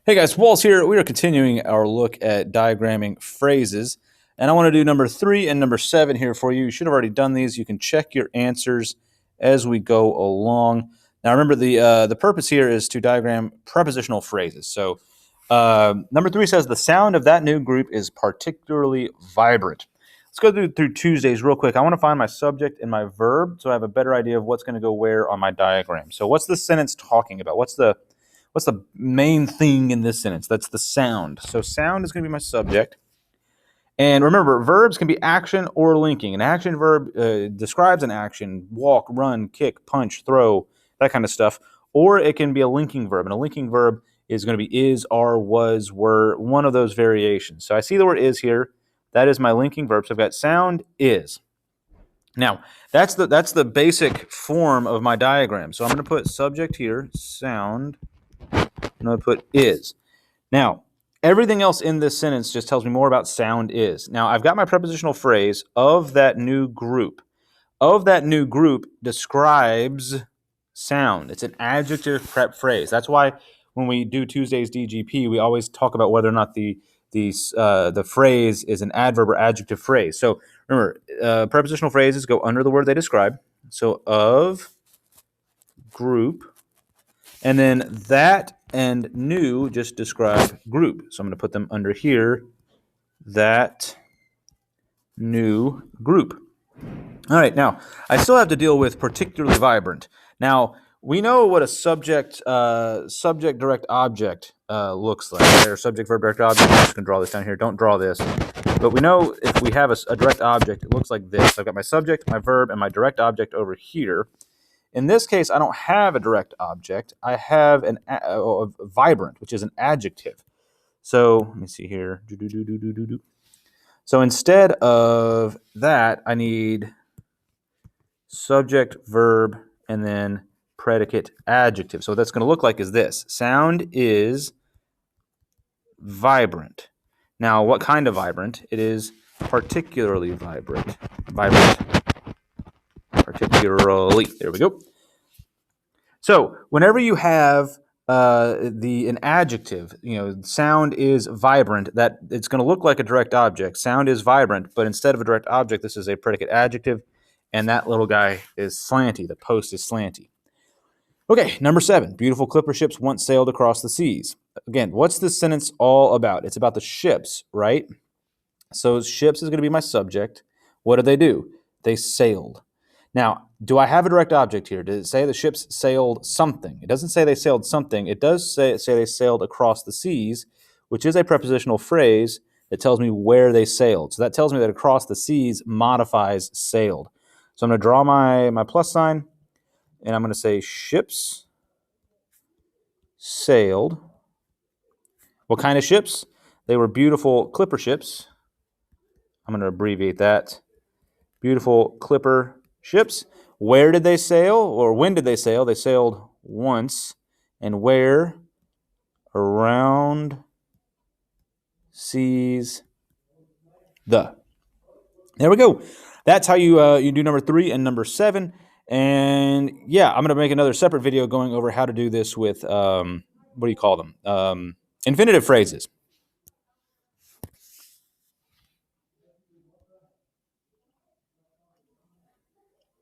Hey guys, Walls here. We are continuing our look at diagramming phrases, and I want to do number 3 and number 7 here for you. You should have already done these. You can check your answers as we go along. Now remember, the purpose here is to diagram prepositional phrases. So number 3 says the sound of that new group is particularly vibrant. Let's go through Tuesdays real quick. I want to find my subject and my verb so I have a better idea of what's going to go where on my diagram. So what's the sentence talking about? What's the main thing in this sentence? That's the sound. So sound is going to be my subject. And remember, verbs can be action or linking. An action verb describes an action: walk, run, kick, punch, throw, that kind of stuff. Or it can be a linking verb. And a linking verb is going to be is, are, was, were, one of those variations. So I see the word is here. That is my linking verb. So I've got sound is. Now, that's the basic form of my diagram. So I'm going to put subject here, sound. I'm going to put is. Now, everything else in this sentence just tells me more about sound is. Now, I've got my prepositional phrase of that new group. Of that new group describes sound. It's an adjective prep phrase. That's why when we do Tuesday's DGP, we always talk about whether or not the phrase is an adverb or adjective phrase. So remember, prepositional phrases go under the word they describe. So of group. And then that and new just describe group. So I'm going to put them under here, that new group. All right, now, I still have to deal with particularly vibrant. Now, we know what a subject direct object looks like. There's subject verb direct object. I'm just going to draw this down here. Don't draw this. But we know if we have a direct object, it looks like this. I've got my subject, my verb, and my direct object over here. In this case, I don't have a direct object. I have a vibrant, which is an adjective. So let me see here. So instead of that, I need subject, verb, and then predicate, adjective. So what that's going to look like is this. Sound is vibrant. Now, what kind of vibrant? It is particularly vibrant. Particularly. There we go. So whenever you have an adjective, sound is vibrant, that it's going to look like a direct object. Sound is vibrant, but instead of a direct object, this is a predicate adjective, and that little guy is slanty. The post is slanty. Okay, number 7. Beautiful clipper ships once sailed across the seas. Again, what's this sentence all about? It's about the ships, right? So ships is going to be my subject. What did they do? They sailed. Now, do I have a direct object here? Does it say the ships sailed something? It doesn't say they sailed something. It does say they sailed across the seas, which is a prepositional phrase that tells me where they sailed. So that tells me that across the seas modifies sailed. So I'm going to draw my plus sign, and I'm going to say ships sailed. What kind of ships? They were beautiful clipper ships. I'm going to abbreviate that. Beautiful clipper ships. Where did they sail, or when did they sail? They sailed once. And where? Around seas the. There we go. That's how you do number 3 and number 7. And yeah, I'm going to make another separate video going over how to do this with, what do you call them? Infinitive phrases.